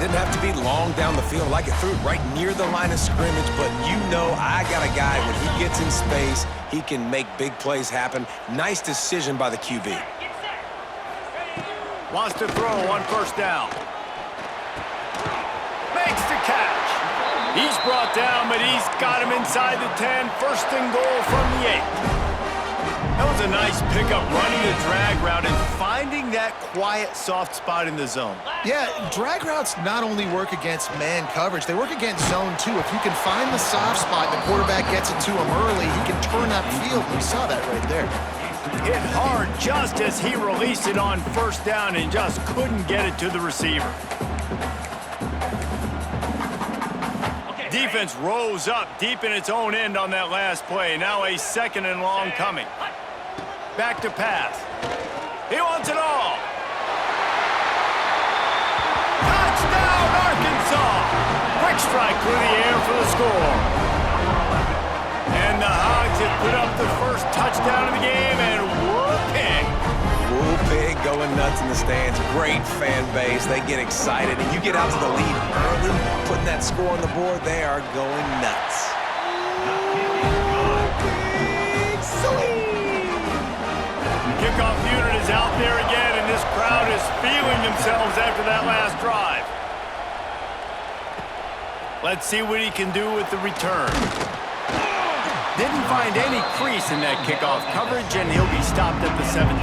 didn't have to be long down the field. Like it threw it right near the line of scrimmage, but you know I got a guy, when he gets in space, he can make big plays happen. Nice decision by the QB. Wants to throw on first down. Makes the catch. He's brought down, but he's got him inside the 10. First and goal from the 8. That was a nice pickup, running the drag route and finding that quiet, soft spot in the zone. Yeah, drag routes not only work against man coverage, they work against zone too. If you can find the soft spot, the quarterback gets it to him early, he can turn that field. We saw that right there. Hit hard just as he released it on first down and just couldn't get it to the receiver. Defense rose up deep in its own end on that last play. Now a second and long coming. Back to pass. He wants it all. Touchdown, Arkansas! Quick strike through the air for the score. And the Hogs have put up the first touchdown of the game, and whooping. Whooping, going nuts in the stands. Great fan base. They get excited, and you get out to the lead early, putting that score on the board, they are going nuts. Kickoff unit is out there again, and this crowd is feeling themselves after that last drive. Let's see what he can do with the return. Didn't find any crease in that kickoff coverage, and he'll be stopped at the 17.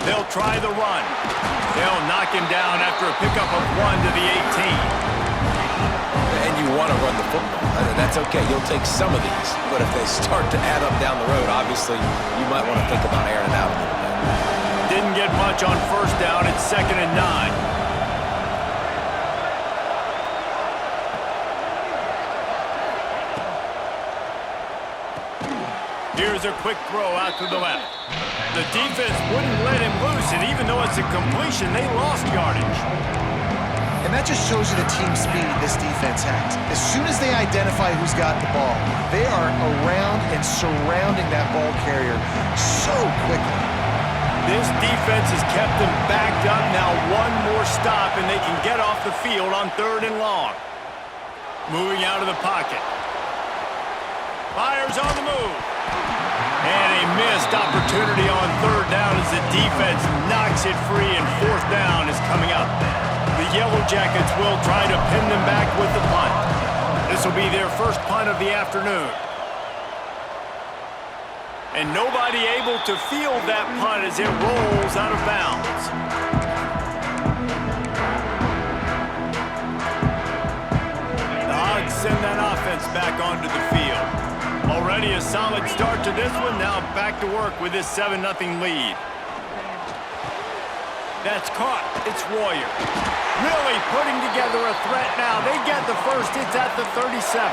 They'll try the run. They'll knock him down after a pickup of 1 to the 18. And you want to run the football. That's okay. You'll take some of these. But if they start to add up down the road, obviously, you might want to think about airing it out a little bit. Didn't get much on first down. It's 2nd and 9. Here's a quick throw out to the left. The defense wouldn't let him loose, and even though it's a completion, they lost yardage. And that just shows you the team speed this defense has. As soon as they identify who's got the ball, they are around and surrounding that ball carrier so quickly. This defense has kept them backed up. Now one more stop, and they can get off the field on 3rd and long. Moving out of the pocket. Fires on the move. And a missed opportunity on 3rd down as the defense knocks it free, and 4th down is coming up. The Yellow Jackets will try to pin them back with the punt. This will be their first punt of the afternoon. And nobody able to field that punt as it rolls out of bounds. The Hogs send that offense back onto the field. Already a solid start to this one. Now back to work with this 7-0 lead. That's caught. It's Royer. Really putting together a threat now. They get the first. It's at the 37.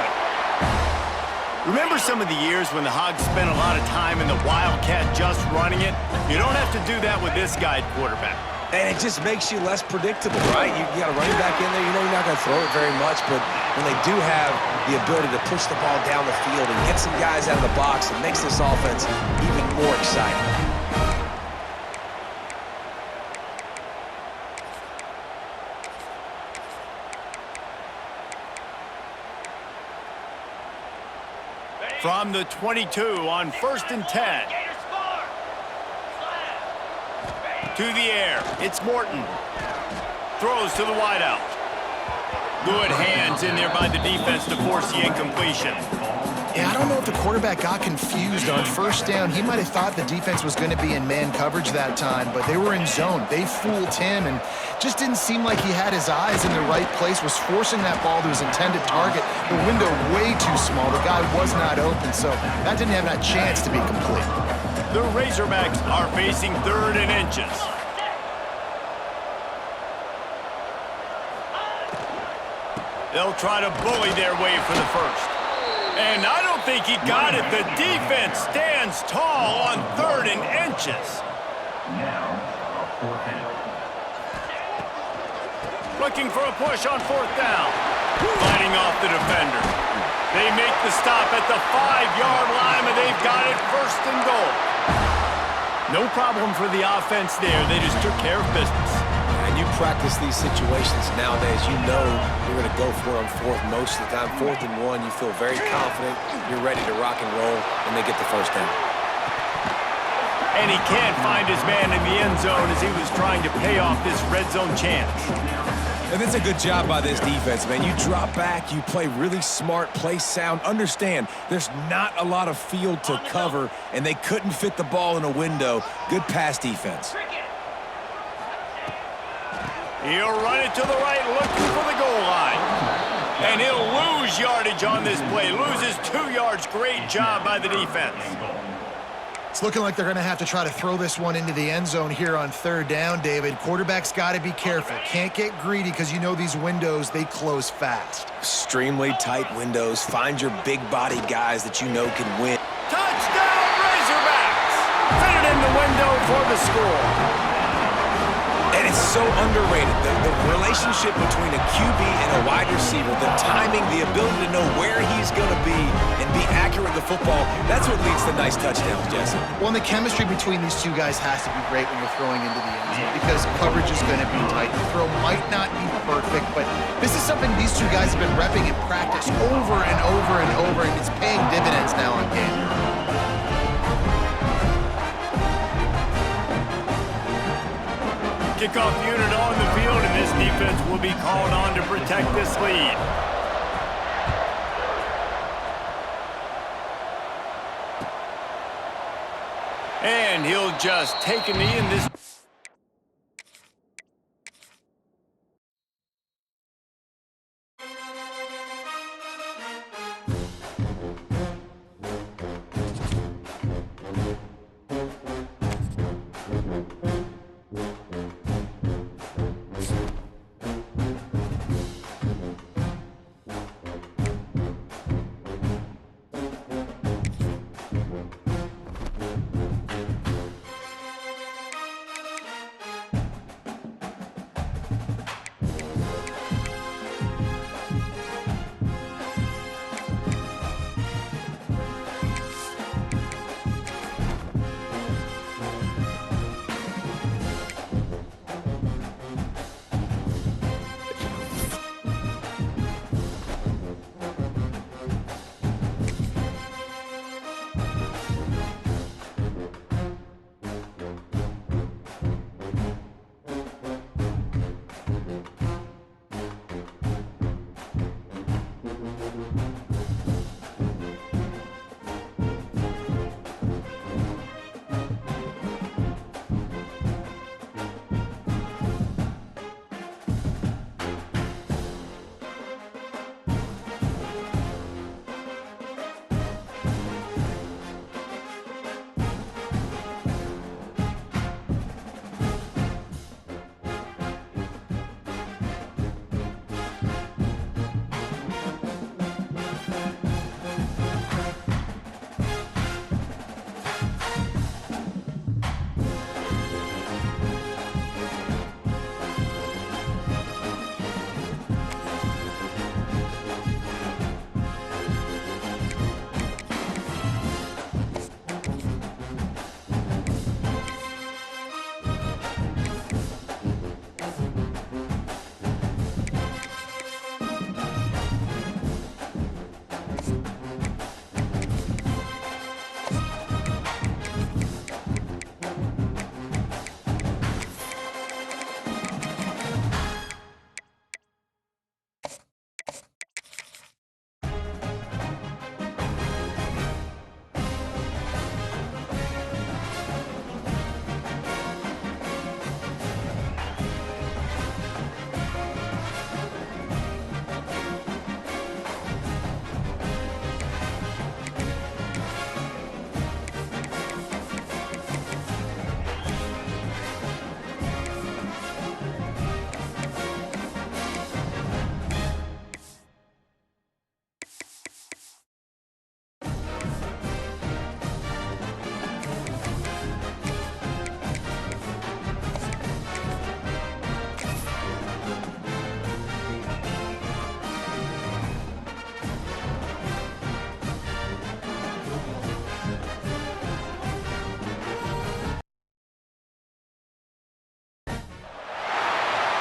Remember some of the years when the Hogs spent a lot of time in the Wildcat just running it? You don't have to do that with this guy at quarterback. And it just makes you less predictable, right? You got a running back in there. You know you're not going to throw it very much, but when they do have the ability to push the ball down the field and get some guys out of the box, it makes this offense even more exciting. From the 22 on 1st and 10. To the air, it's Morton. Throws to the wideout. Good hands in there by the defense to force the incompletion. Yeah, I don't know if the quarterback got confused on 1st down. He might have thought the defense was going to be in man coverage that time, but they were in zone. They fooled him and just didn't seem like he had his eyes in the right place, was forcing that ball to his intended target. The window way too small. The guy was not open, so that didn't have that chance to be complete. The Razorbacks are facing 3rd and inches. They'll try to bully their way for the first. And I don't think he got it. The defense stands tall on 3rd and inches. Now, a 4th down. Looking for a push on 4th down. Fighting off the defender. They make the stop at the 5-yard line, and they've got it 1st and goal. No problem for the offense there. They just took care of business. And you practice these situations nowadays, you know you're going to go for it on 4th most of the time. 4th and 1, you feel very confident, you're ready to rock and roll, and they get the 1st down. And he can't find his man in the end zone as he was trying to pay off this red zone chance. And it's a good job by this defense, man. You drop back, you play really smart, play sound. Understand, there's not a lot of field to cover, and they couldn't fit the ball in a window. Good pass defense. He'll run it to the right, looking for the goal line. And he'll lose yardage on this play. Loses 2 yards. Great job by the defense. It's looking like they're going to have to try to throw this one into the end zone here on 3rd down, David. Quarterback's got to be careful. Can't get greedy because you know these windows, they close fast. Extremely tight windows. Find your big-body guys that you know can win. Touchdown, Razorbacks! Fit it in the window for the score. And it's so underrated. The relationship between a QB and a wide receiver, the timing, the ability to know where he's going to be and be accurate with the football, that's what leads to nice touchdowns, Jesse. Well, and the chemistry between these two guys has to be great when you're throwing into the end zone because coverage is going to be tight. The throw might not be perfect, but this is something these two guys have been repping in practice over and over and over, and it's paying dividends now on game day. Kickoff unit on the field, and this defense will be called on to protect this lead. And he'll just take a knee in this.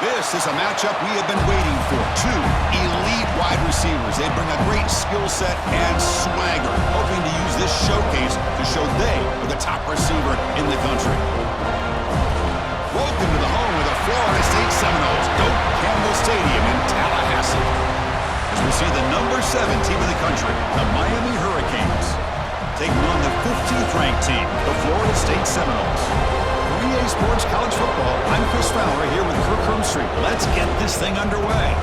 This is a matchup we have been waiting for. Two elite wide receivers. They bring a great skill set and swagger, hoping to use this showcase to show they are the top receiver in the country. Welcome to the home of the Florida State Seminoles, Doak Campbell Stadium in Tallahassee. As we see the number 7 team in the country, the Miami Hurricanes, taking on the 15th ranked team, the Florida State Seminoles. For EA Sports College Football, I'm Chris Fowler here with Kirk Hermstreet. Let's get this thing underway.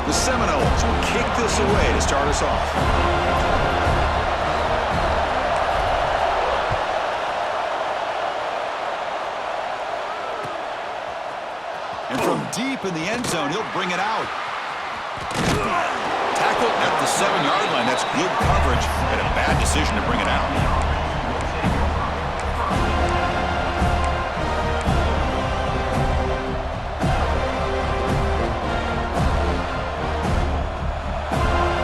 The Seminoles will kick this away to start us off. And from deep in the end zone, he'll bring it out. Tackled at the 7-yard line. That's good coverage, and a bad decision to bring it out.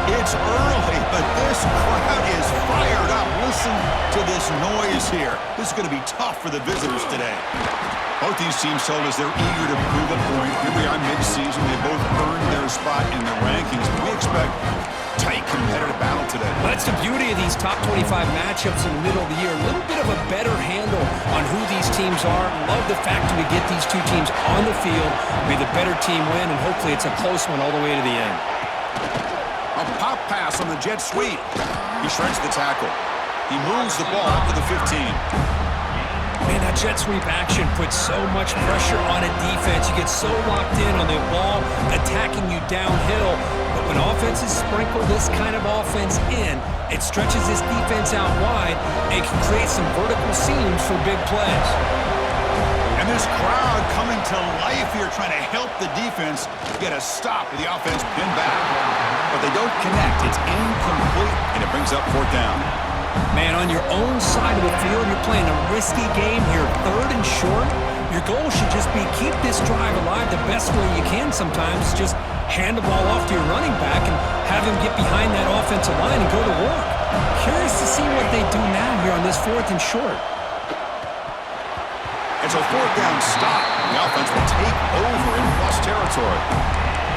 It's early, but this crowd is fired up. Listen to this noise here. This is going to be tough for the visitors today. Both these teams told us they're eager to prove a point. Here we are mid-season. They both earned their spot in the rankings. We expect tight competitive battle today. Well, that's the beauty of these top 25 matchups in the middle of the year. A little bit of a better handle on who these teams are. Love the fact that we get these two teams on the field. May the better team win, and hopefully it's a close one all the way to the end. A pop pass on the jet sweep. He shreds the tackle. He moves the ball up to the 15. Man, that jet sweep action puts so much pressure on a defense. You get so locked in on the ball attacking you downhill. But when offenses sprinkle this kind of offense in, it stretches this defense out wide and can create some vertical seams for big plays. And this crowd coming to life here, trying to help the defense get a stop with the offense pinned back. But they don't connect. It's incomplete, and it brings up 4th down. Man, on your own side of the field, you're playing a risky game here, 3rd and short. Your goal should just be keep this drive alive the best way you can sometimes. Just hand the ball off to your running back and have him get behind that offensive line and go to work. Curious to see what they do now here on this 4th and short. It's a 4th down stop. The offense will take over in plus territory.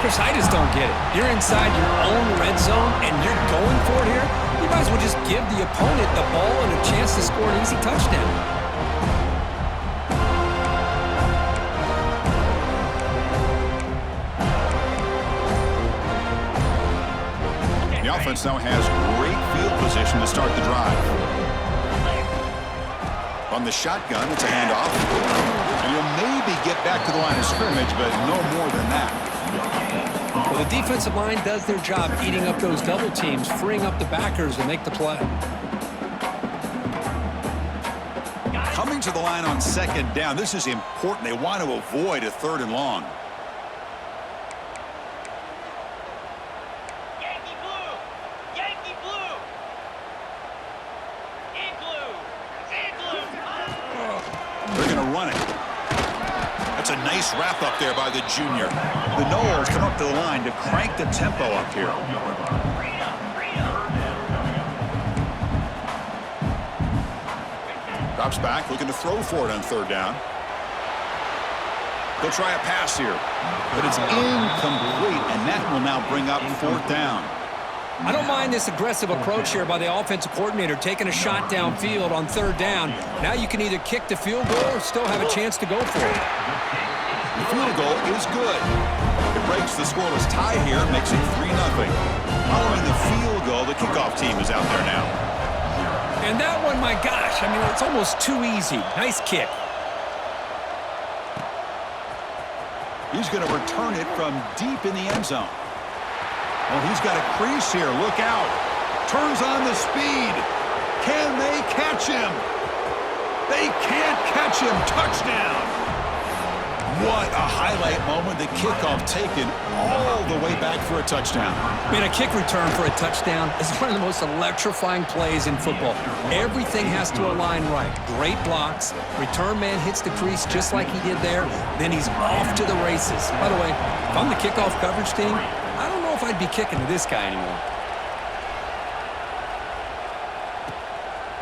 Chris, I just don't get it. You're inside your own red zone and you're going for it here. You might as well just give the opponent the ball and a chance to score an easy touchdown. The offense now has great field position to start the drive. On the shotgun, it's a handoff. And you'll maybe get back to the line of scrimmage, but no more than that. Well, the defensive line does their job eating up those double teams, freeing up the backers to make the play. Coming to the line on 2nd down, this is important. They want to avoid a 3rd and long. Yankee blue! Yankee blue! Igloo! Igloo! They're going to run it. That's a nice wrap up there by the junior. The Noles come up to the line to crank the tempo up here. Drops back, looking to throw for it on 3rd down. They'll try a pass here, but it's incomplete, and that will now bring up 4th down. I don't mind this aggressive approach here by the offensive coordinator, taking a shot downfield on 3rd down. Now you can either kick the field goal or still have a chance to go for it. The field goal is good. It breaks the scoreless tie here, makes it 3-0. Following the field goal, the kickoff team is out there now. And that one, my gosh, I mean, it's almost too easy. Nice kick. He's going to return it from deep in the end zone. Oh, he's got a crease here. Look out. Turns on the speed. Can they catch him? They can't catch him. Touchdown. What a highlight moment. The kickoff taken all the way back for a touchdown. Man, a kick return for a touchdown is one of the most electrifying plays in football. Everything has to align right. Great blocks. Return man hits the crease just like he did there. Then he's off to the races. By the way, if I'm the kickoff coverage team, I don't know if I'd be kicking to this guy anymore.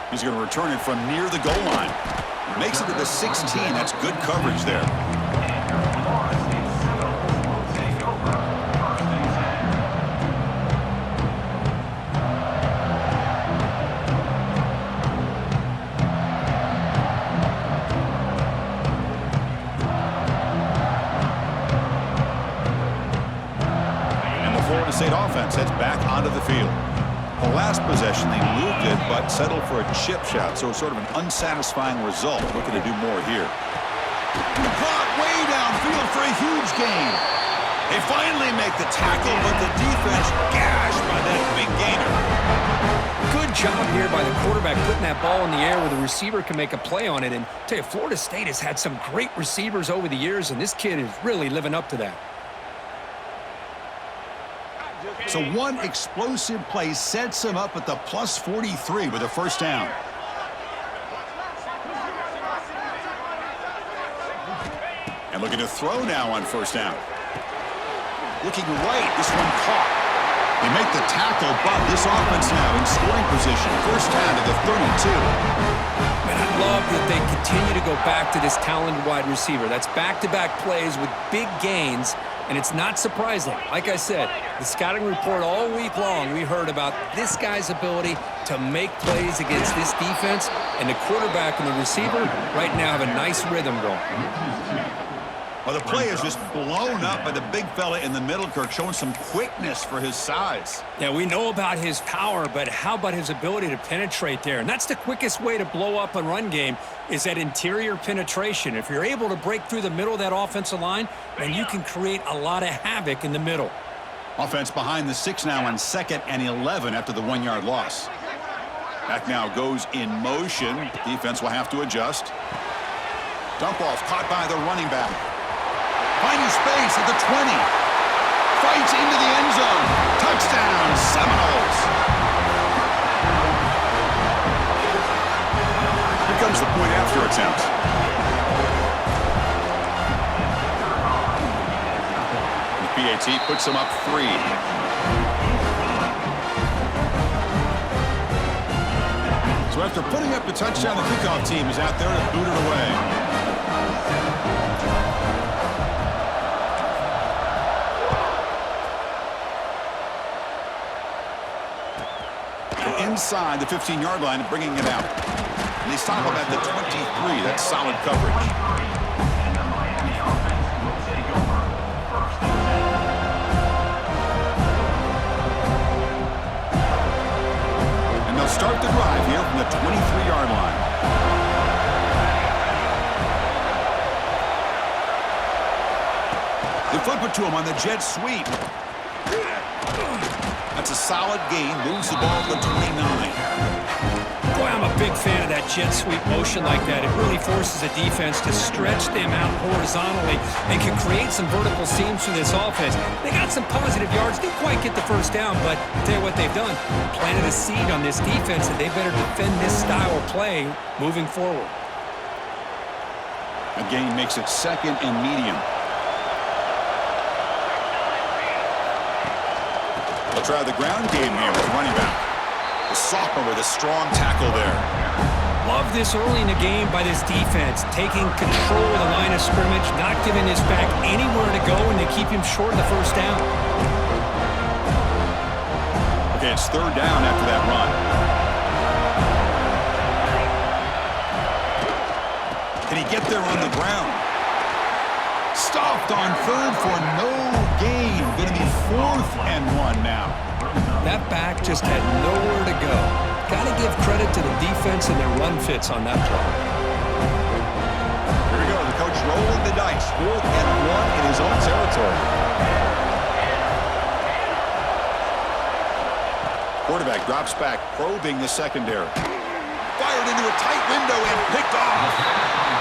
He's going to return it from near the goal line. Makes it to the 16. That's good coverage there. And the Florida State offense heads back onto the field. The last possession, they moved it, but settled for a chip shot, so it's sort of an unsatisfying result. Looking to do more here. Caught way downfield for a huge gain. They finally make the tackle, but the defense gashed by that big gainer. Good job here by the quarterback putting that ball in the air where the receiver can make a play on it. And I tell you, Florida State has had some great receivers over the years, and this kid is really living up to that. So one explosive play sets him up at the plus 43 with a first down. And looking to throw now on first down. Looking right, this one caught. They make the tackle, but this offense now in scoring position. First down to the 32. Man, I love that they continue to go back to this talented wide receiver. That's back-to-back plays with big gains. And it's not surprising. Like I said, the scouting report all week long, we heard about this guy's ability to make plays against this defense. And the quarterback and the receiver right now have a nice rhythm going. Well, the play is just blown up by the big fella in the middle, Kirk, showing some quickness for his size. Yeah, we know about his power, but how about his ability to penetrate there? And that's the quickest way to blow up a run game is that interior penetration. If you're able to break through the middle of that offensive line, then you can create a lot of havoc in the middle. Offense behind the 6 now on 2nd and 11 after the 1-yard loss. Back now goes in motion. Defense will have to adjust. Dump off caught by the running back. Finding space at the 20. Fights into the end zone. Touchdown, Seminoles. Here comes the point after attempt. The PAT puts him up 3. So after putting up the touchdown, the kickoff team is out there to boot it away. Inside the 15-yard line, bringing it out. And they stop him at the 23. That's solid coverage. And they'll start the drive here from the 23-yard line. They flip it to him on the jet sweep. That's a solid gain. Moves the ball to the 29. Boy, I'm a big fan of that jet sweep motion like that. It really forces a defense to stretch them out horizontally and can create some vertical seams for this offense. They got some positive yards. Didn't quite get the first down, but I'll tell you what they've done. Planted a seed on this defense, and they better defend this style of play moving forward. A gain makes it 2nd and medium. They'll try the ground game here with running back. The sophomore with a strong tackle there. Love this early in the game by this defense, taking control of the line of scrimmage, not giving this back anywhere to go, and they keep him short of the first down. Okay, it's 3rd down after that run. Can he get there on the ground? Stopped on 3rd for no gain. Going to be 4th and 1 now. That back just had nowhere to go. Got to give credit to the defense and their run fits on that play. Here we go. The coach rolling the dice. 4th and 1 in his own territory. Quarterback drops back, probing the secondary. fired into a tight window and picked off.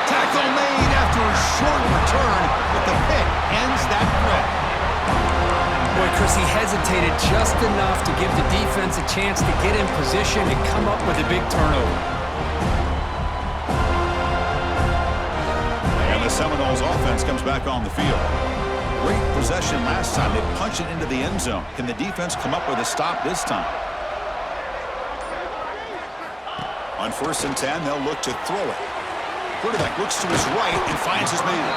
Tackle made after a short return, but the pick ends that threat. Boy, Chris, he hesitated just enough to give the defense a chance to get in position and come up with a big turnover. And the Seminoles offense comes back on the field. Great possession last time. They punched it into the end zone. Can the defense come up with a stop this time? On 1st and 10, they'll look to throw it. Quarterback looks to his right and finds his man.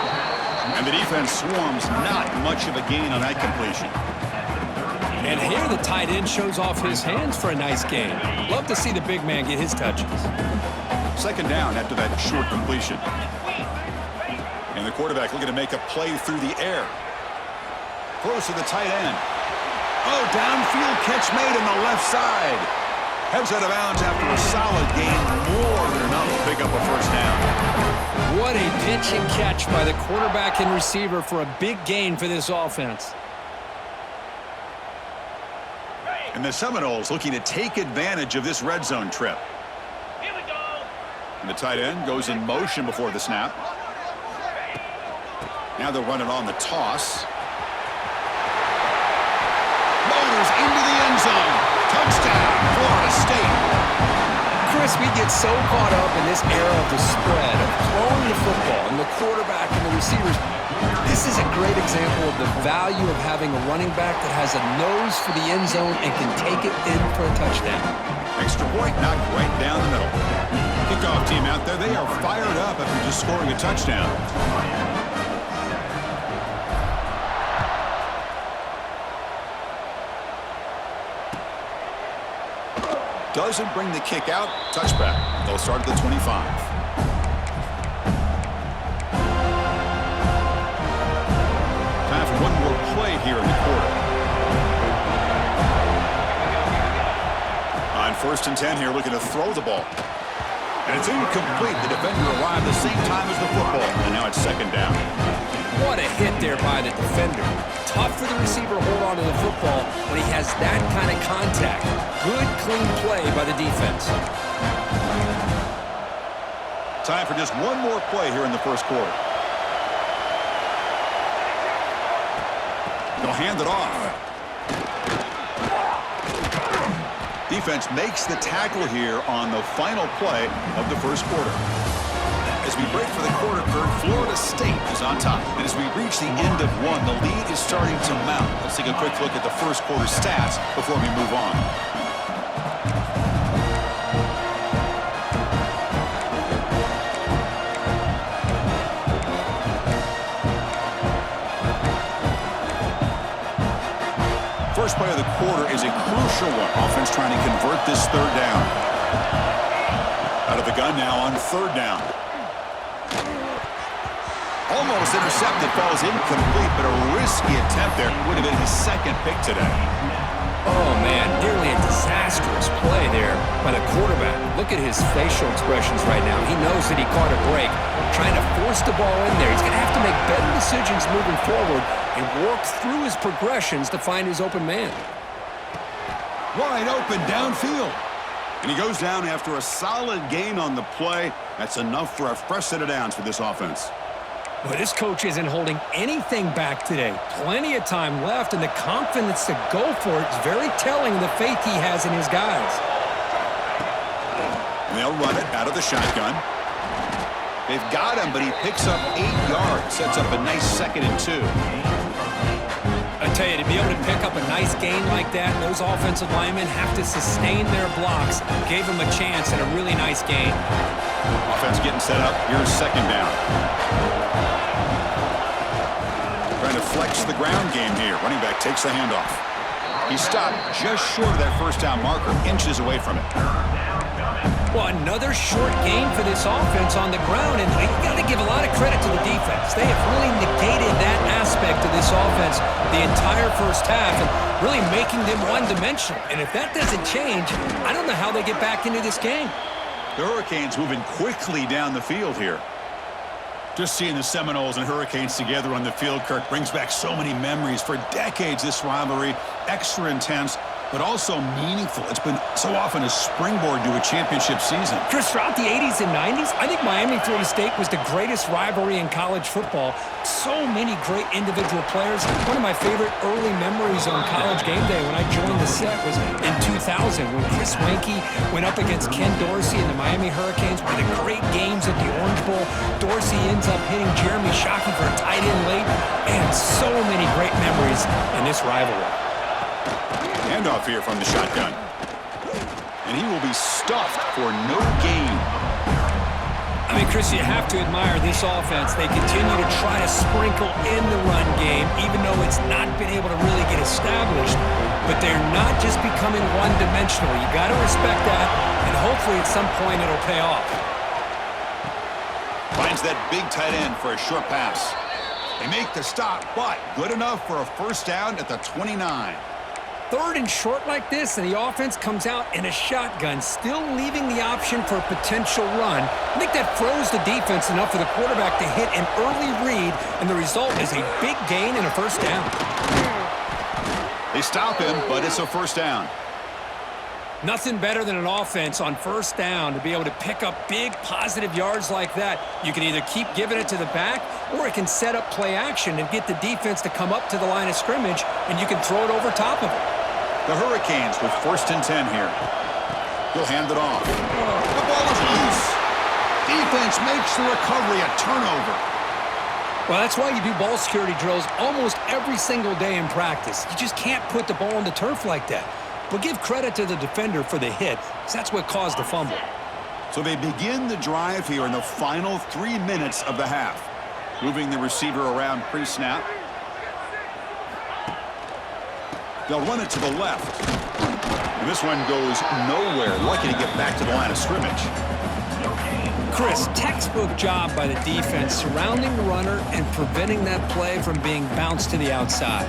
And the defense swarms. Not much of a gain on that completion. And here the tight end shows off his hands for a nice gain. Love to see the big man get his touches. 2nd down after that short completion. And the quarterback looking to make a play through the air. Close to the tight end. Oh, downfield catch made on the left side. Heads out of bounds after a solid gain. More than enough to pick up a 1st down. What a pitch and catch by the quarterback and receiver for a big gain for this offense. And the Seminoles looking to take advantage of this red zone trip. Here we go. And the tight end goes in motion before the snap. Now they'll run it on the toss. Motors into the end zone. Touchdown, Florida State. Chris, we get so caught up in this era of the spread, of throwing the football, and the quarterback and the receivers. This is a great example of the value of having a running back that has a nose for the end zone and can take it in for a touchdown. Extra point knocked right down the middle. Kickoff team out there, they are fired up after just scoring a touchdown. Doesn't bring the kick out. Touchback. They'll start at the 25. Time for one more play here in the quarter. On 1st and 10 here, looking to throw the ball. And it's incomplete. The defender arrived the same time as the football. And now it's 2nd down. What a hit there by the defender. Tough for the receiver to hold on to the football when he has that kind of contact. Good, clean play by the defense. Time for just one more play here in the 1st quarter. They'll hand it off. Defense makes the tackle here on the final play of the 1st quarter. As we break for the quarter, Florida State is on top. And as we reach the end of one, the lead is starting to mount. Let's take a quick look at the 1st quarter stats before we move on. First play of the quarter is a crucial one. Offense trying to convert this 3rd down. Out of the gun now on 3rd down. Almost intercepted, falls incomplete, but a risky attempt there. Would have been his 2nd pick today. Oh, man, nearly a disastrous play there by the quarterback. Look at his facial expressions right now. He knows that he caught a break, trying to force the ball in there. He's going to have to make better decisions moving forward and work through his progressions to find his open man. Wide open downfield. And he goes down after a solid gain on the play. That's enough for a fresh set of downs for this offense. Well, this coach isn't holding anything back today. Plenty of time left, and the confidence to go for it is very telling of the faith he has in his guys. And they'll run it out of the shotgun. They've got him, but he picks up 8 yards. Sets up a nice 2nd and 2. I tell you, to be able to pick up a nice gain like that, those offensive linemen have to sustain their blocks. Gave him a chance and a really nice gain. Offense getting set up. Here's 2nd down. Trying to flex the ground game here. Running back takes the handoff. He stopped just short of that 1st down marker, inches away from it. Well, another short gain for this offense on the ground, and you got to give a lot of credit to the defense. They have really negated that aspect of this offense the entire 1st half and really making them one-dimensional. And if that doesn't change, I don't know how they get back into this game. The Hurricanes moving quickly down the field here. Just seeing the Seminoles and Hurricanes together on the field, Kirk, brings back so many memories. For decades, this rivalry, extra intense. but also meaningful. It's been so often a springboard to a championship season. Chris, throughout the 80s and 90s, I think Miami-Florida State was the greatest rivalry in college football. So many great individual players. One of my favorite early memories on College Game Day when I joined the set was in 2000 when Chris Weinke went up against Ken Dorsey and the Miami Hurricanes. One of the great games at the Orange Bowl. Dorsey ends up hitting Jeremy Shockey for a tight end late. And so many great memories in this rivalry. Handoff here from the shotgun. And he will be stuffed for no gain. I mean, Chris, you have to admire this offense. They continue to try to sprinkle in the run game, even though it's not been able to really get established. But they're not just becoming one-dimensional. You got to respect that, and hopefully at some point it'll pay off. Finds that big tight end for a short pass. They make the stop, but good enough for a first down at the 29. Third and short like this, and the offense comes out in a shotgun, still leaving the option for a potential run. I think that froze the defense enough for the quarterback to hit an early read, and the result is a big gain and a first down. They stop him, but it's a first down. Nothing better than an offense on first down to be able to pick up big positive yards like that. You can either keep giving it to the back, or it can set up play action and get the defense to come up to the line of scrimmage, and you can throw it over top of it. The Hurricanes with 1st and 10 here. He'll hand it off. The ball is loose. Defense makes the recovery a turnover. Well, that's why you do ball security drills almost every single day in practice. You just can't put the ball on the turf like that. But give credit to the defender for the hit, because that's what caused the fumble. So they begin the drive here in the final 3 minutes of the half. Moving the receiver around pre-snap. They'll run it to the left. And this one goes nowhere. Lucky to get back to the line of scrimmage. Chris, textbook job by the defense surrounding the runner and preventing that play from being bounced to the outside.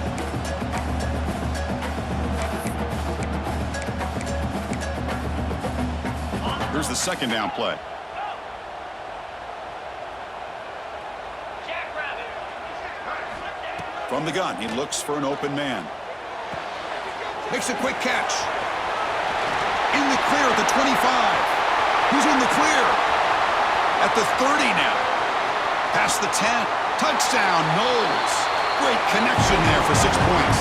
Here's the 2nd down play. From the gun, he looks for an open man. Makes a quick catch. In the clear at the 25. Who's in the clear? At the 30 now. Past the 10. Touchdown, Knowles. Great connection there for 6 points.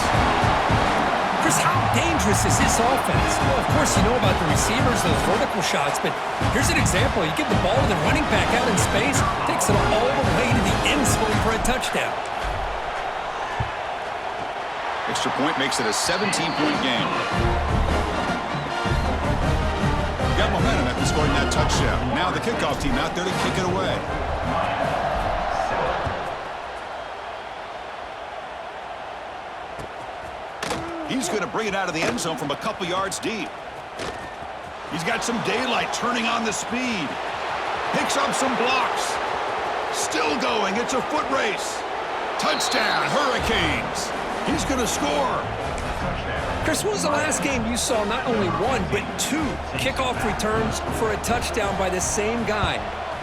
Chris, how dangerous is this offense? Well, of course, you know about the receivers, those vertical shots, but here's an example. You give the ball to the running back out in space, takes it all the way to the end zone for a touchdown. Extra point makes it a 17-point game. Got momentum after scoring that touchdown. Now the kickoff team out there to kick it away. He's going to bring it out of the end zone from a couple yards deep. He's got some daylight turning on the speed. Picks up some blocks. Still going. It's a foot race. Touchdown, Hurricanes. He's going to score. Chris, when was the last game you saw not only one, but 2 kickoff returns for a touchdown by the same guy?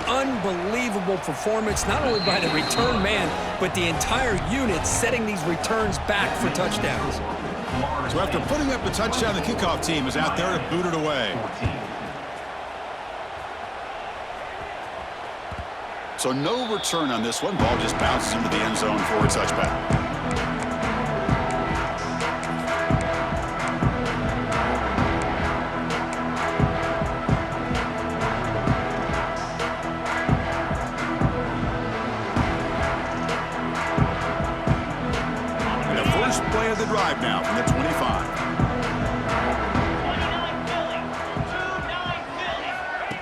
Unbelievable performance, not only by the return man, but the entire unit setting these returns back for touchdowns. So after putting up the touchdown, the kickoff team is out there to boot it away. So no return on this one. Ball just bounces into the end zone for a touchback. Play of the drive now from the 25. 29 Philly. 2-9 Philly.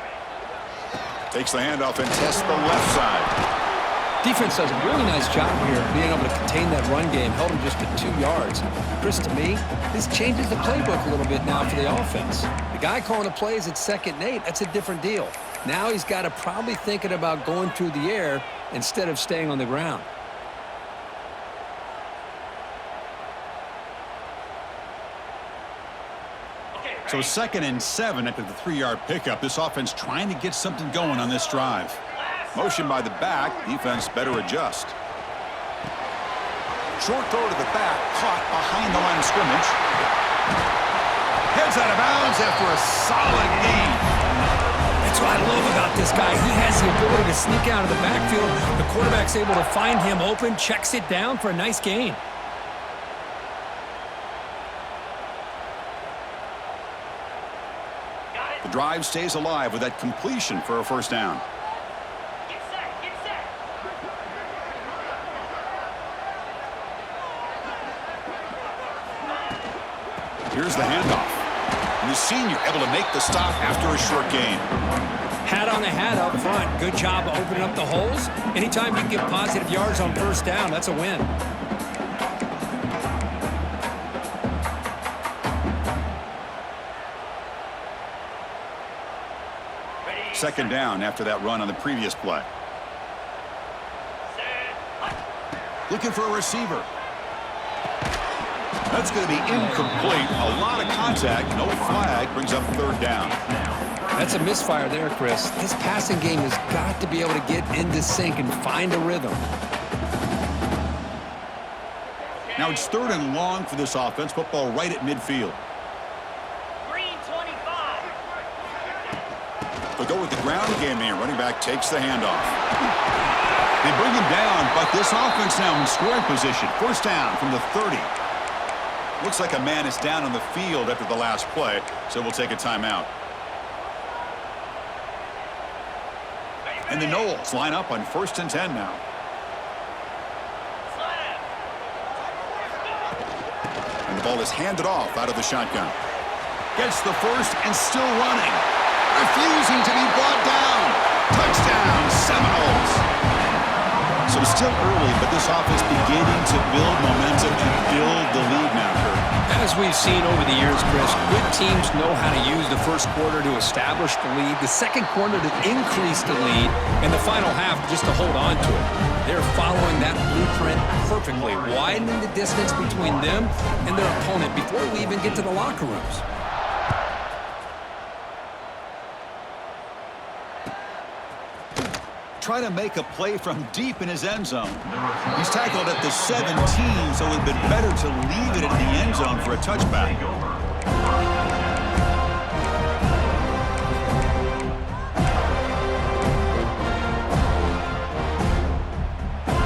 Takes the handoff and tests the left side. Defense does a really nice job here of being able to contain that run game. Held him just to 2 yards. Chris, to me, this changes the playbook a little bit now for the offense. The guy calling the plays at 2nd and 8, that's a different deal. Now he's got to probably thinking about going through the air instead of staying on the ground. So 2nd and 7 after the 3-yard pickup. This offense trying to get something going on this drive. Motion by the back. Defense better adjust. Short throw to the back. Caught behind the line of scrimmage. goes out of bounds after a solid gain. That's what I love about this guy. He has the ability to sneak out of the backfield. The quarterback's able to find him open, checks it down for a nice gain. The drive stays alive with that completion for a first down. Get set, get set. Here's the handoff. And the senior able to make the stop after a short gain. Hat on a hat up front. Good job of opening up the holes. Anytime you can get positive yards on first down, that's a win. Second down after that run on the previous play. Looking for a receiver. That's going to be incomplete. A lot of contact. No flag. Brings up third down. That's a misfire there, Chris. This passing game has got to be able to get into sync and find a rhythm. Now it's third and long for this offense. Football right at midfield. Green 25. They'll go with the ground game here. Running back takes the handoff. They bring him down, but this offense now in scoring position. First down from the 30. Looks like a man is down on the field after the last play, so we'll take a timeout. And the Knowles line up on 1st and 10 now. And the ball is handed off out of the shotgun. Gets the first and still running. Refusing to be brought down. Touchdown, Seminoles. So it's still early, but this offense beginning to build momentum and build the lead now, Kurt. As we've seen over the years, Chris, good teams know how to use the first quarter to establish the lead, the second quarter to increase the lead, and the final half just to hold on to it. They're following that blueprint perfectly, widening the distance between them and their opponent before we even get to the locker rooms. Try to make a play from deep in his end zone. He's tackled at the 17, so it would have been better to leave it in the end zone for a touchback.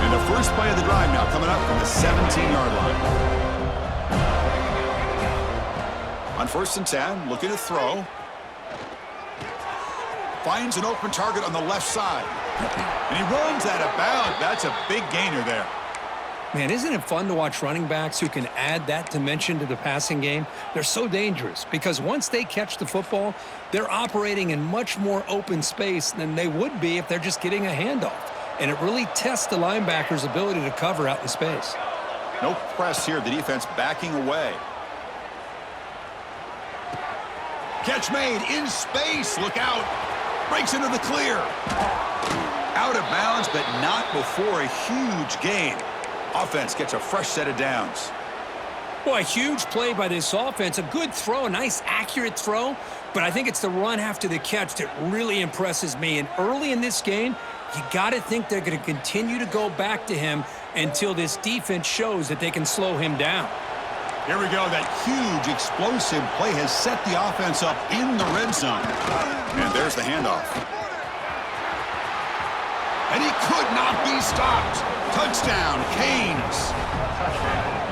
And the first play of the drive now coming up from the 17-yard line. On 1st and 10, looking to throw. Finds an open target on the left side. And he runs out of bounds. That's a big gainer there. Man, isn't it fun to watch running backs who can add that dimension to the passing game? They're so dangerous because once they catch the football, they're operating in much more open space than they would be if they're just getting a handoff. And it really tests the linebacker's ability to cover out in space. No press here. The defense backing away. Catch made in space. Look out. Breaks into the clear. Out of bounds, but not before a huge gain. Offense gets a fresh set of downs. Boy, a huge play by this offense. A good throw, a nice accurate throw. But I think it's the run after the catch that really impresses me. And early in this game, you got to think they're going to continue to go back to him until this defense shows that they can slow him down. Here we go. That huge explosive play has set the offense up in the red zone. And there's the handoff. And he could not be stopped. Touchdown, Canes.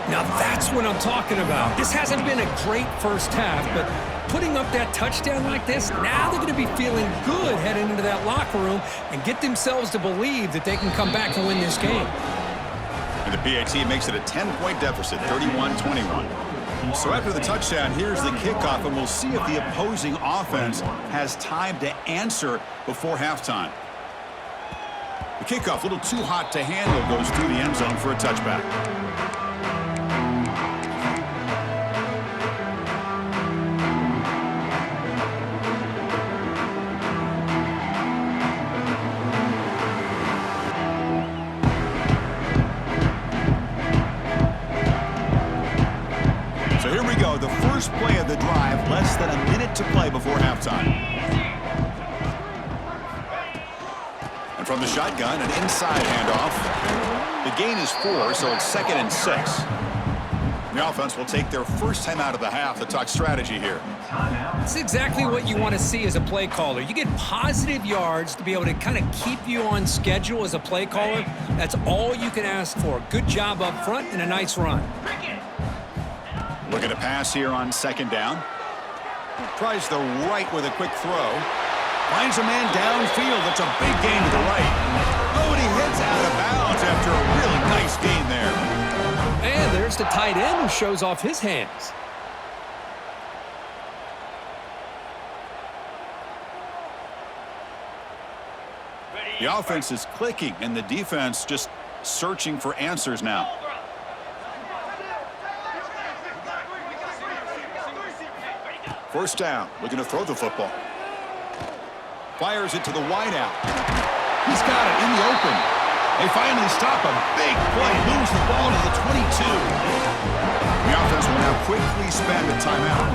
Now that's what I'm talking about. This hasn't been a great first half, but putting up that touchdown like this, now they're going to be feeling good heading into that locker room and get themselves to believe that they can come back and win this game. And the PAT makes it a 10-point deficit, 31-21. So after the touchdown, here's the kickoff, and we'll see if the opposing offense has time to answer before halftime. The kickoff, a little too hot to handle, goes through the end zone for a touchback. So here we go, the first play of the drive, less than a minute to play before halftime. And from the shotgun, an inside handoff. The gain is 4, so it's 2nd and 6. The offense will take their first time out of the half to talk strategy here. It's exactly what you want to see as a play caller. You get positive yards to be able to kind of keep you on schedule as a play caller. That's all you can ask for. Good job up front and a nice run. Looking to pass here on second down. Tries the right with a quick throw. Finds a man downfield. That's a big gain to the right. Oh, and he heads out of bounds after a really nice gain there. And there's the tight end who shows off his hands. The offense is clicking, and the defense just searching for answers now. First down, looking to throw the football. Fires it to the wideout. He's got it in the open. They finally stop a big play, moves the ball to the 22. The offense will now quickly spend a timeout.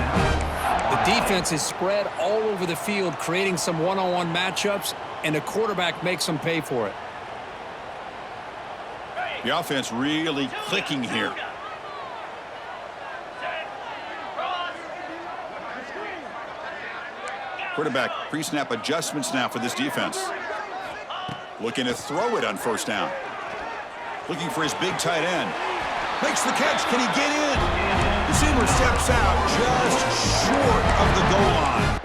The defense is spread all over the field, creating some one-on-one matchups, and the quarterback makes them pay for it. The offense really clicking here. Quarterback pre-snap adjustments now for this defense. Looking to throw it on first down. Looking for his big tight end. Makes the catch. Can he get in? Receiver steps out just short of the goal line.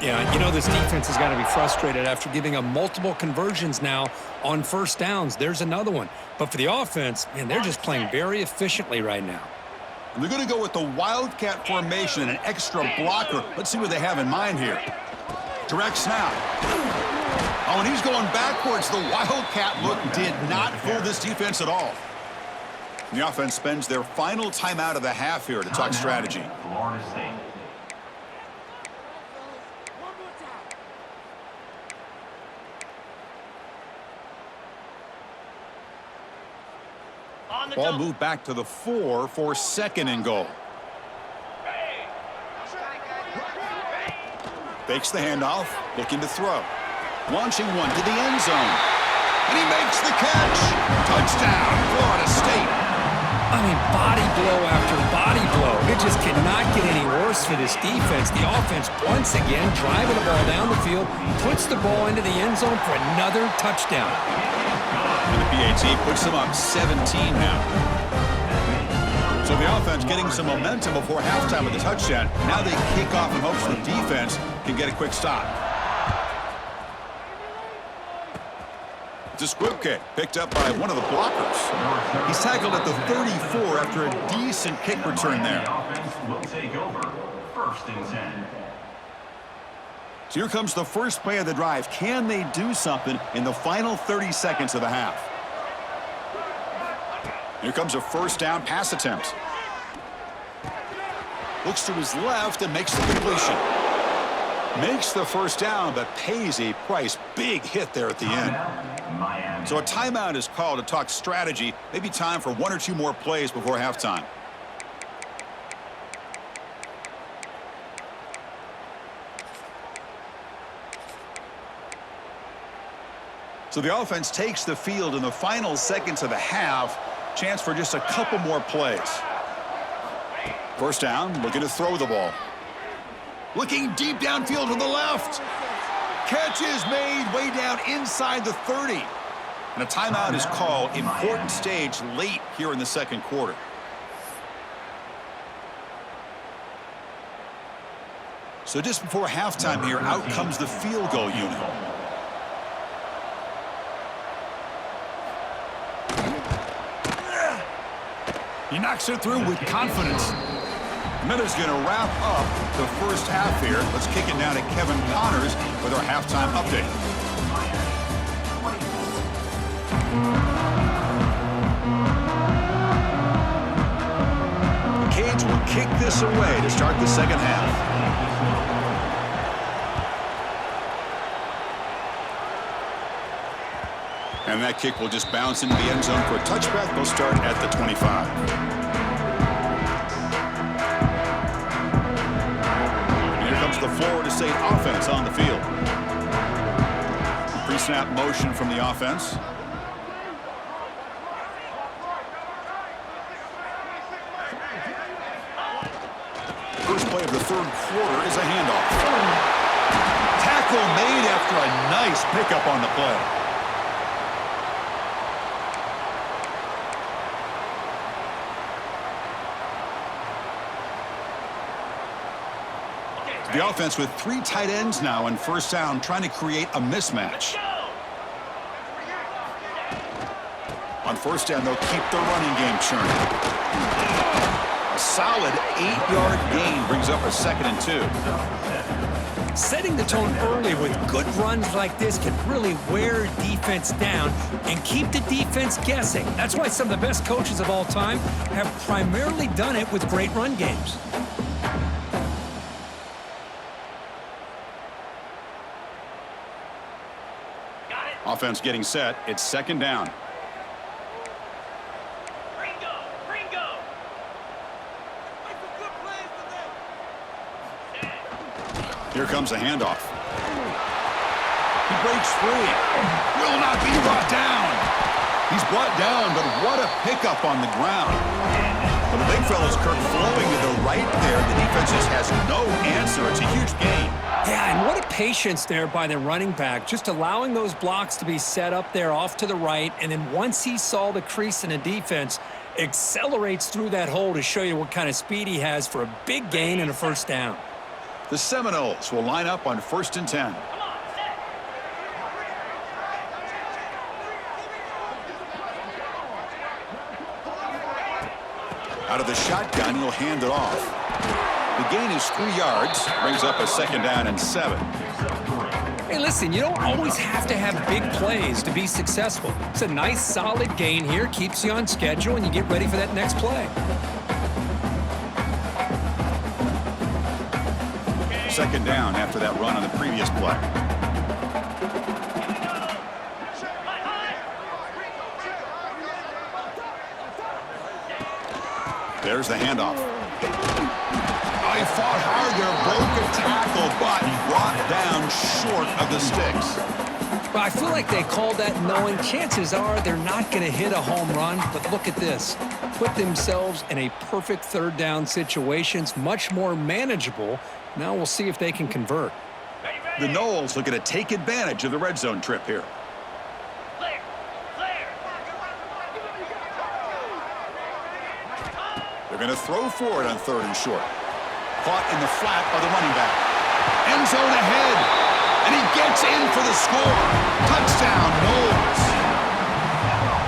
Yeah, you know this defense has got to be frustrated after giving up multiple conversions now on first downs. There's another one. But for the offense, man, they're just playing very efficiently right now. And they're going to go with the Wildcat formation and an extra blocker. Let's see what they have in mind here. Direct snap. Oh, and he's going backwards. The Wildcat look did not fool this defense at all. And the offense spends their final timeout of the half here to talk strategy. Florida State. Ball moved back to the 4 for second and goal. Fakes the handoff, looking to throw. Launching one to the end zone. And he makes the catch. Touchdown, Florida State. I mean, body blow after body blow. It just cannot get any worse for this defense. The offense, once again, driving the ball down the field, puts the ball into the end zone for another touchdown. And the PAT puts them up 17 now. So the offense getting some momentum before halftime with the touchdown. Now they kick off in hopes the defense can get a quick stop. It's a squib kick picked up by one of the blockers. He's tackled at the 34 after a decent kick return there. The offense will take over. First and 10. So here comes the first play of the drive. Can they do something in the final 30 seconds of the half? Here comes a first down pass attempt. Looks to his left and makes the completion. Makes the first down, but pays a price. Big hit there at the end. So a timeout is called to talk strategy. Maybe time for one or two more plays before halftime. So the offense takes the field in the final seconds of the half. Chance for just a couple more plays. First down, looking to throw the ball. Looking deep downfield to the left. Catch is made way down inside the 30. And a timeout is called. Important stage late here in the second quarter. So just before halftime here, out comes the field goal unit. He knocks it through with confidence. Miller's going to wrap up the first half here. Let's kick it now to Kevin Connors with our halftime update. The Canes will kick this away to start the second half. And that kick will just bounce into the end zone for a touchback. They'll start at the 25. And here comes the Florida State offense on the field. Pre-snap motion from the offense. First play of the third quarter is a handoff. Tackle made after a nice pickup on the play. The offense with 3 tight ends now in first down, trying to create a mismatch. On first down, they'll keep their running game churning. A solid 8-yard gain brings up a 2nd and 2. Setting the tone early with good runs like this can really wear defense down and keep the defense guessing. That's why some of the best coaches of all time have primarily done it with great run games. Offense getting set. It's 2nd down. Here comes a handoff. He breaks free. Will not be brought down. He's brought down, but what a pickup on the ground. Well, the big fella's Kirk flowing to the right there. The defense just has no answer. It's a huge gain. Yeah, and what a patience there by the running back, just allowing those blocks to be set up there off to the right, and then once he saw the crease in the defense, accelerates through that hole to show you what kind of speed he has for a big gain and a first down. The Seminoles will line up on 1st and 10. Out of the shotgun, he'll hand it off. The gain is 3 yards, brings up a 2nd down and 7. Hey, listen, you don't always have to have big plays to be successful. It's a nice, solid gain here, keeps you on schedule, and you get ready for that next play. 2nd down after that run on the previous play. There's the handoff. He fought hard there, broke a tackle, but brought down short of the sticks. But I feel like they called that knowing chances are they're not going to hit a home run. But look at this. Put themselves in a perfect 3rd down situation. It's much more manageable. Now we'll see if they can convert. The Noles looking to take advantage of the red zone trip here. They're going to throw for it on 3rd and short. Caught in the flat by the running back. End zone ahead. And he gets in for the score. Touchdown, Noles.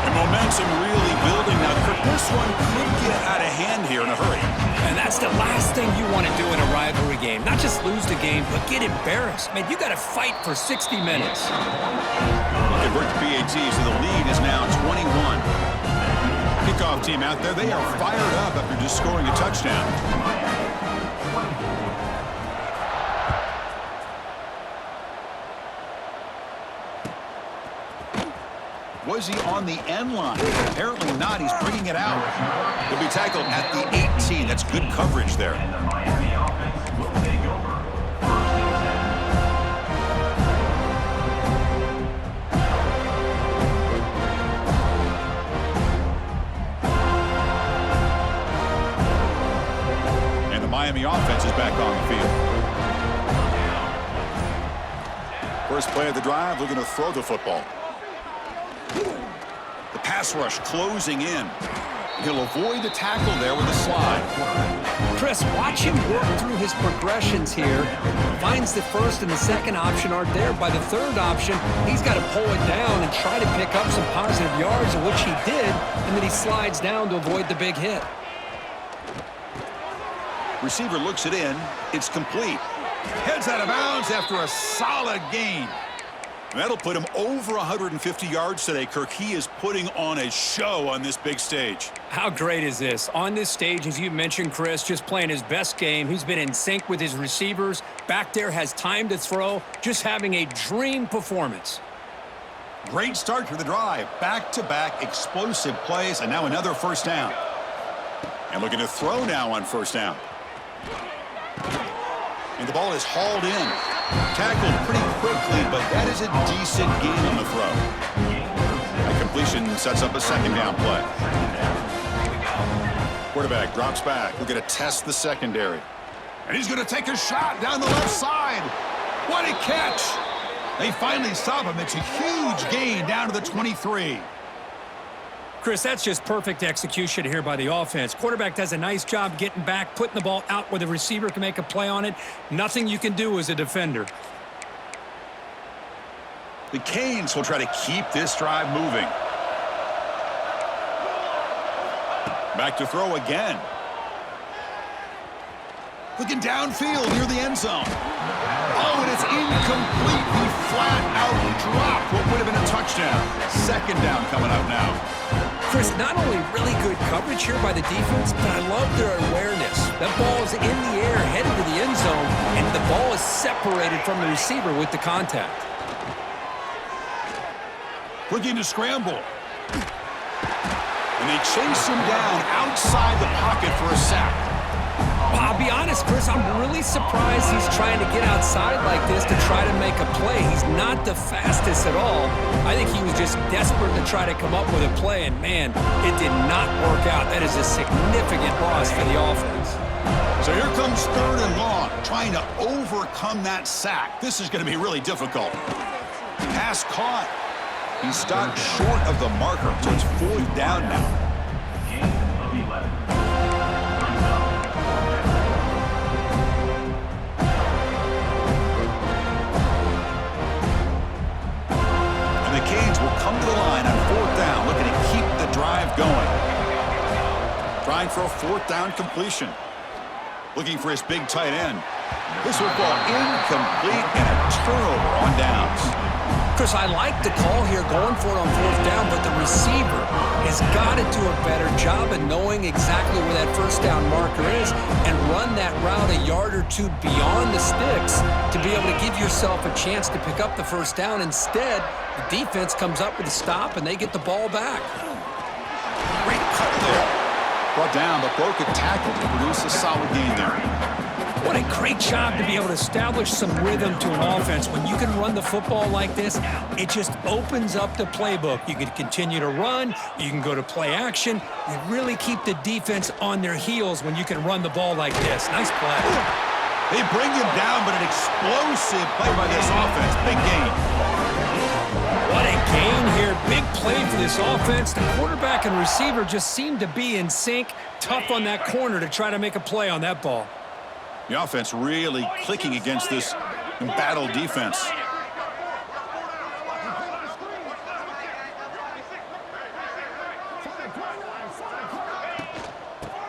And momentum really building now. This one could get out of hand here in a hurry. And that's the last thing you want to do in a rivalry game. Not just lose the game, but get embarrassed. Man, you got to fight for 60 minutes. Convert to PAT, so the lead is now 21. Kickoff team out there, they are fired up after just scoring a touchdown. Was he on the end line? Apparently not. He's bringing it out. He'll be tackled at the 18. That's good coverage there. And the Miami offense will take over. 1st and 10. And the Miami offense is back on the field. First play of the drive, looking to throw the football. The pass rush closing in. He'll avoid the tackle there with a slide. Chris, watch him work through his progressions here. Finds the 1st and the 2nd option aren't there. By the 3rd option, he's got to pull it down and try to pick up some positive yards, of which he did, and then he slides down to avoid the big hit. Receiver looks it in. It's complete. Heads out of bounds after a solid gain. That'll put him over 150 yards today, Kirk. He is putting on a show on this big stage. How great is this? On this stage, as you mentioned, Chris, just playing his best game. He's been in sync with his receivers. Back there, has time to throw. Just having a dream performance. Great start to the drive. Back-to-back explosive plays, and now another 1st down. And looking to throw now on 1st down. And the ball is hauled in. Tackled pretty quickly, but that is a decent gain on the throw. That completion sets up a second down play. Quarterback drops back. We're going to test the secondary. And he's going to take a shot down the left side. What a catch! They finally stop him. It's a huge gain down to the 23. Chris, that's just perfect execution here by the offense. Quarterback does a nice job getting back, putting the ball out where the receiver can make a play on it. Nothing you can do as a defender. The Canes will try to keep this drive moving. Back to throw again. Looking downfield near the end zone. Oh, and it's incomplete. He flat out dropped what would have been a touchdown. Second down coming up now. Chris, not only really good coverage here by the defense, but I love their awareness. That ball is in the air, headed to the end zone, and the ball is separated from the receiver with the contact. Looking to scramble. And they chase him down outside the pocket for a sack. Well, I'll be honest, Chris, I'm really surprised he's trying to get outside like this to try to make a play. He's not the fastest at all. I think he was just desperate to try to come up with a play, and man, it did not work out. That is a significant loss for the offense. So here comes third and long, trying to overcome that sack. This is going to be really difficult. Pass caught. He stopped short of the marker, so it's 4th down now. Gain of 11. And the Canes will come to the line on 4th down, looking to keep the drive going. Trying for a 4th down completion. Looking for his big tight end. This will fall incomplete and a turnover on downs. Chris, I like the call here going for it on 4th down, but the receiver has got to do a better job of knowing exactly where that 1st down marker is and run that route a yard or two beyond the sticks to be able to give yourself a chance to pick up the 1st down. Instead, the defense comes up with a stop, and they get the ball back. Great cut there. Brought down, but broke a tackle to produce a solid gain there. What a great job to be able to establish some rhythm to an offense. When you can run the football like this, it just opens up the playbook. You can continue to run. You can go to play action. You really keep the defense on their heels when you can run the ball like this. Nice play. They bring him down, but an explosive play by this offense. Big gain. What a gain here. Big play for this offense. The quarterback and receiver just seem to be in sync. Tough on that corner to try to make a play on that ball. The offense really clicking against this embattled defense.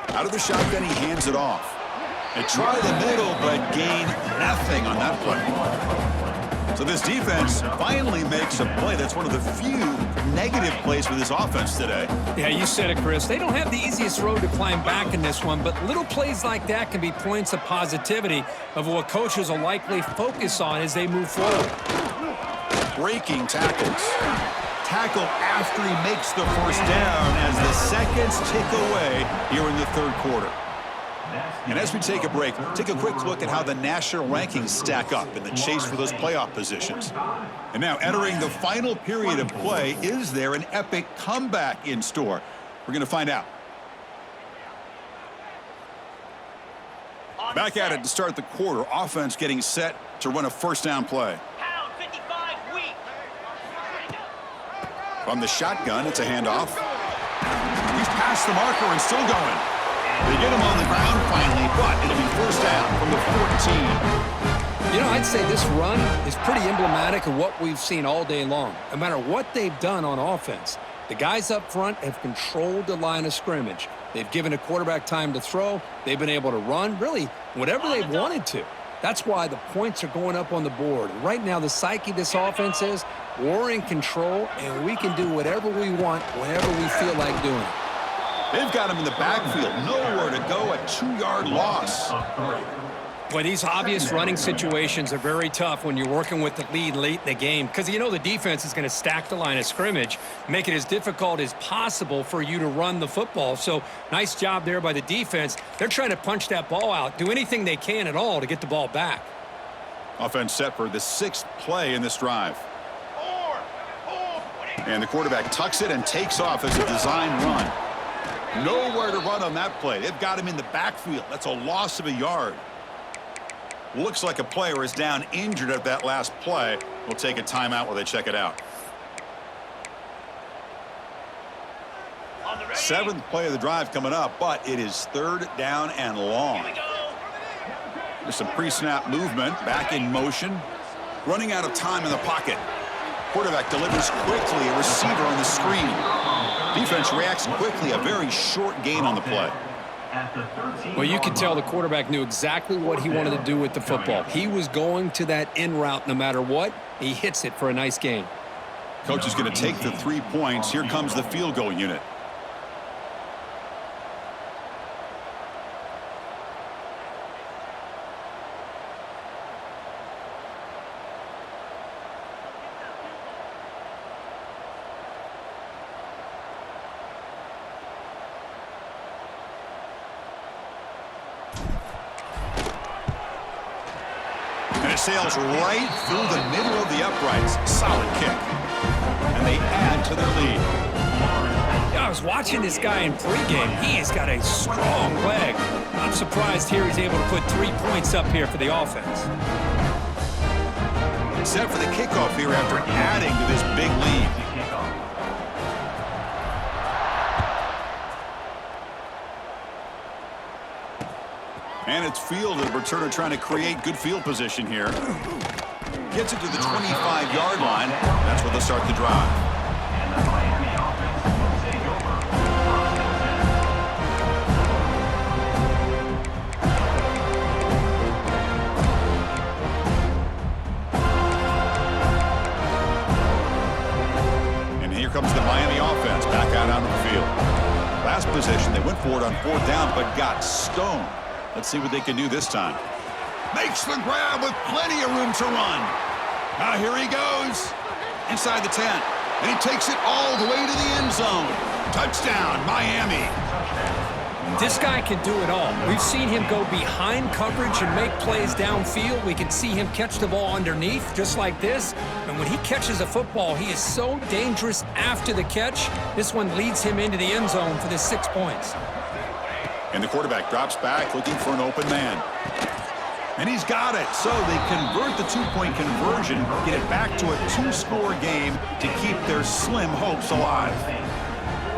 Out of the shotgun, he hands it off. They try the middle, but gain nothing on that play. So this defense finally makes a play. That's one of the few negative plays for this offense today. Yeah, you said it, Chris. They don't have the easiest road to climb back in this one, but little plays like that can be points of positivity of what coaches will likely focus on as they move forward. Breaking tackles. Tackle after he makes the 1st down as the seconds tick away here in the 3rd quarter. And as we take a break, take a quick look at how the national rankings stack up in the chase for those playoff positions. And now entering the final period of play, is there an epic comeback in store? We're going to find out. Back at it to start the quarter. Offense getting set to run a 1st down play. Pound 55 weak. From the shotgun, it's a handoff. He's past the marker and still going. They get him on the ground finally, but it'll be 1st down from the 14. You know, I'd say this run is pretty emblematic of what we've seen all day long. No matter what they've done on offense, the guys up front have controlled the line of scrimmage. They've given a quarterback time to throw. They've been able to run, really, whatever they wanted to. That's why the points are going up on the board. Right now, the psyche of this offense is we're in control, and we can do whatever we want whenever we feel like doing it. They've got him in the backfield. Nowhere to go. A 2-yard loss. Boy, these obvious running situations are very tough when you're working with the lead late in the game because you know the defense is going to stack the line of scrimmage, make it as difficult as possible for you to run the football. So nice job there by the defense. They're trying to punch that ball out, do anything they can at all to get the ball back. Offense set for the 6th play in this drive. And the quarterback tucks it and takes off as a design run. Nowhere to run on that play. They've got him in the backfield. That's a loss of a yard. Looks like a player is down injured at that last play. We'll take a timeout while they check it out. 7th play of the drive coming up, but it is 3rd down and long. There's some pre-snap movement, back in motion. Running out of time in the pocket. Quarterback delivers quickly, a receiver on the screen. Defense reacts quickly, a very short gain on the play. Well, you could tell the quarterback knew exactly what he wanted to do with the football. He was going to that in route no matter what. He hits it for a nice gain. Coach is going to take the 3 points. Here comes the field goal unit. Sails right through the middle of the uprights. Solid kick. And they add to their lead. Yeah, I was watching this guy in pregame. He has got a strong leg. I'm surprised here he's able to put 3 points up here for the offense. Set for the kickoff here after adding to this big lead. And it's fielded. Returner trying to create good field position here. Gets it to the 25-yard line. That's where they'll start the drive. And the Miami offense will take over. And here comes the Miami offense back out onto the field. Last possession, they went for it on 4th down, but got stoned. Let's see what they can do this time. Makes the grab with plenty of room to run. Now here he goes. Inside the 10. And he takes it all the way to the end zone. Touchdown, Miami. This guy can do it all. We've seen him go behind coverage and make plays downfield. We can see him catch the ball underneath, just like this. And when he catches a football, he is so dangerous after the catch. This one leads him into the end zone for the 6 points. And the quarterback drops back looking for an open man. And he's got it. So they convert the 2-point conversion, get it back to a 2-score game to keep their slim hopes alive.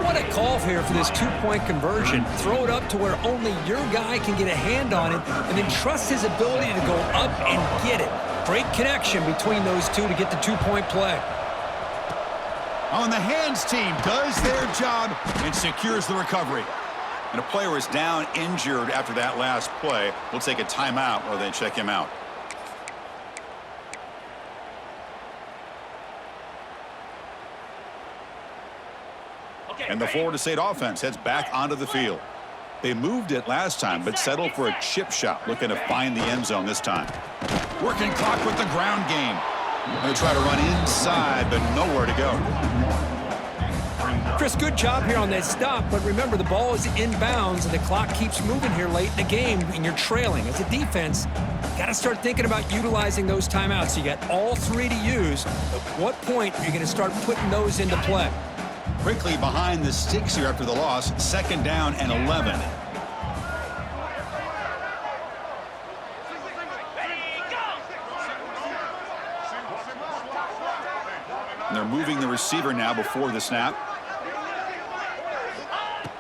What a call here for this 2-point conversion. Throw it up to where only your guy can get a hand on it, and then trust his ability to go up and get it. Great connection between those two to get the 2-point play. On the hands team does their job and secures the recovery. And a player is down injured after that last play. We'll take a timeout while they check him out. And the Florida State offense heads back onto the field. They moved it last time, but settled for a chip shot, looking to find the end zone this time. Working clock with the ground game. Going to try to run inside, but nowhere to go. Chris, good job here on that stop, but remember the ball is inbounds and the clock keeps moving here late in the game and you're trailing. As a defense, you got to start thinking about utilizing those timeouts. You got all 3 to use. At what point are you going to start putting those into play? Quickly behind the sticks here after the loss, 2nd down and 11. And they're moving the receiver now before the snap.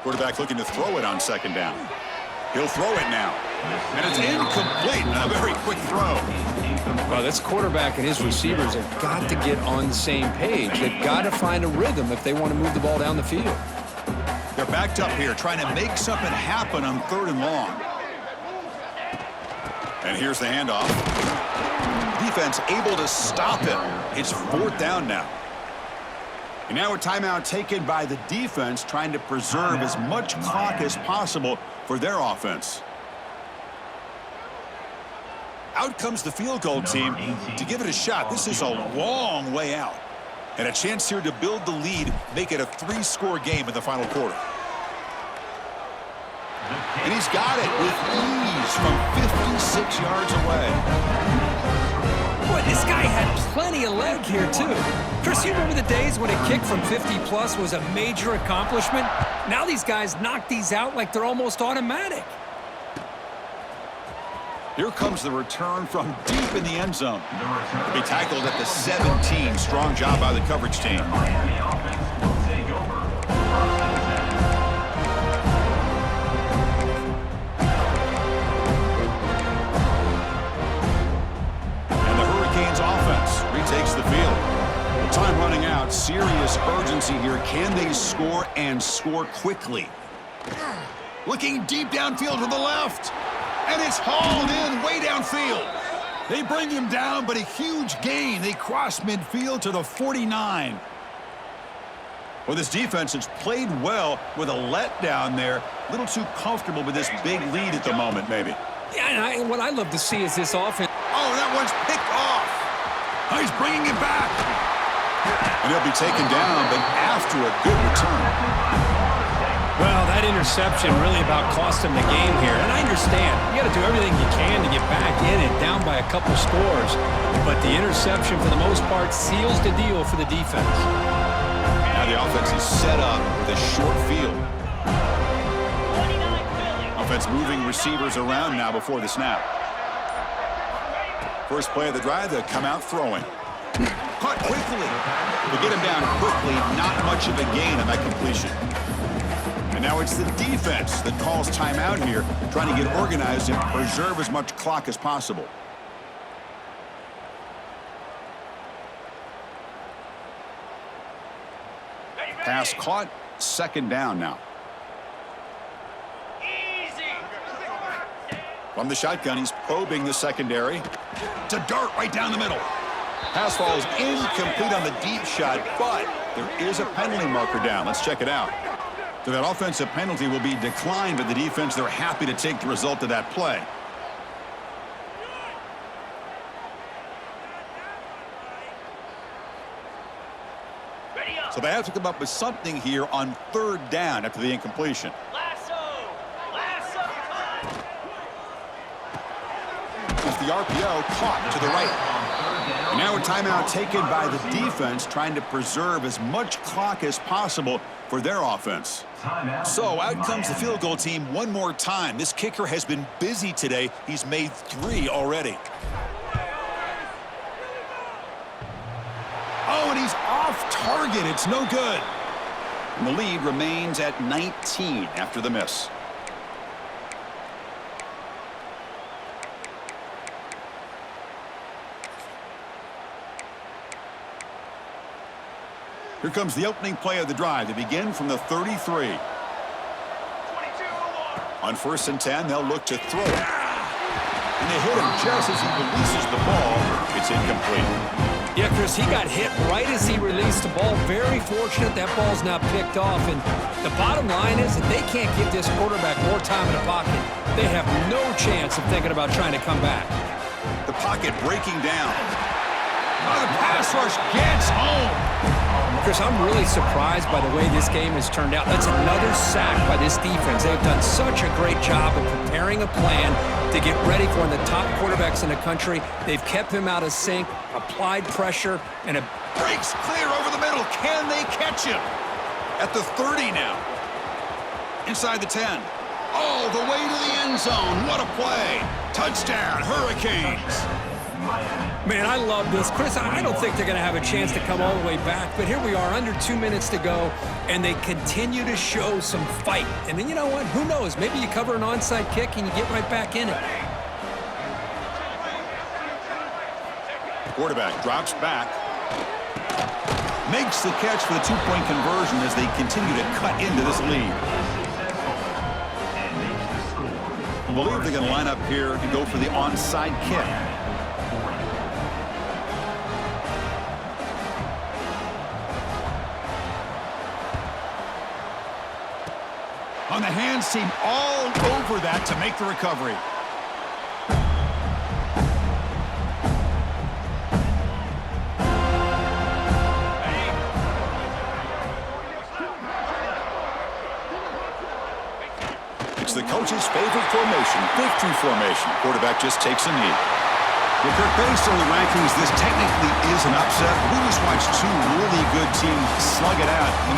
Quarterback looking to throw it on 2nd down. He'll throw it now. And it's incomplete. A very quick throw. Well, this quarterback and his receivers have got to get on the same page. They've got to find a rhythm if they want to move the ball down the field. They're backed up here trying to make something happen on 3rd and long. And here's the handoff. Defense able to stop it. It's 4th down now. And now a timeout taken by the defense trying to preserve as much clock as possible for their offense. Out comes the field goal team to give it a shot. This is a long way out. And a chance here to build the lead, make it a 3-score game in the final quarter. And he's got it with ease from 56 yards away. Boy, this guy had plenty of leg here, too. Chris, you remember the days when a kick from 50-plus was a major accomplishment? Now these guys knock these out like they're almost automatic. Here comes the return from deep in the end zone. To be tackled at the 17. Strong job by the coverage team. Miami offense will take over. First and 10. And the Hurricanes offense retakes the field. With time running out, serious urgency here. Can they score and score quickly? Looking deep downfield to the left. And it's hauled in way downfield. They bring him down, but a huge gain. They cross midfield to the 49. Well, this defense has played well with a letdown there. A little too comfortable with this big lead at the moment, maybe. Yeah, and what I love to see is this offense. Oh, that one's picked off. Oh, he's bringing it back. And he'll be taken down, but after a good return. Well, that interception really about cost him the game here. And I understand. You got to do everything you can to get back in and down by a couple scores. But the interception, for the most part, seals the deal for the defense. Now the offense is set up with a short field. 29 Philly. Offense moving receivers around now before the snap. First play of the drive, they'll come out throwing. Caught quickly. They get him down quickly. Not much of a gain on that completion. And now it's the defense that calls timeout here, trying to get organized and preserve as much clock as possible. Pass caught, second down now. Easy. From the shotgun, he's probing the secondary. To dart right down the middle. Pass falls incomplete on the deep shot, but there is a penalty marker down. Let's check it out. So that offensive penalty will be declined, but the defense, they're happy to take the result of that play. Ready up. So they have to come up with something here on third down after the incompletion. Lasso. Lasso. With the RPO caught to the right. And now a timeout taken by the defense, trying to preserve as much clock as possible for their offense. So out comes the field goal team one more time. This kicker has been busy today. He's made 3 already. Oh, and he's off target. It's no good. And the lead remains at 19 after the miss. Here comes the opening play of the drive. They begin from the 33. On 1st and 10, they'll look to throw it. And they hit him just as he releases the ball. It's incomplete. Yeah, Chris, he got hit right as he released the ball. Very fortunate that ball's not picked off. And the bottom line is that they can't give this quarterback more time in the pocket. They have no chance of thinking about trying to come back. The pocket breaking down. Oh, the pass rush gets home. Chris, I'm really surprised by the way this game has turned out. That's another sack by this defense. They've done such a great job of preparing a plan to get ready for one of the top quarterbacks in the country. They've kept him out of sync, applied pressure, and a Breaks clear over the middle. Can they catch him? At the 30 now. Inside the 10. All the way to the end zone. What a play. Touchdown, Hurricanes. Man, I love this. Chris, I don't think they're going to have a chance to come all the way back, but here we are, under 2 minutes to go, and they continue to show some fight. And then you know what? Who knows? Maybe you cover an onside kick and you get right back in it. Quarterback drops back. Makes the catch for the 2-point conversion as they continue to cut into this lead. I believe they're going to line up here and go for the onside kick. On the hands team, all over that to make the recovery. It's the coach's favorite formation, victory formation. Quarterback just takes a knee. Well, Kirk, based on the rankings, this technically is an upset. We just watched two really good teams slug it out in the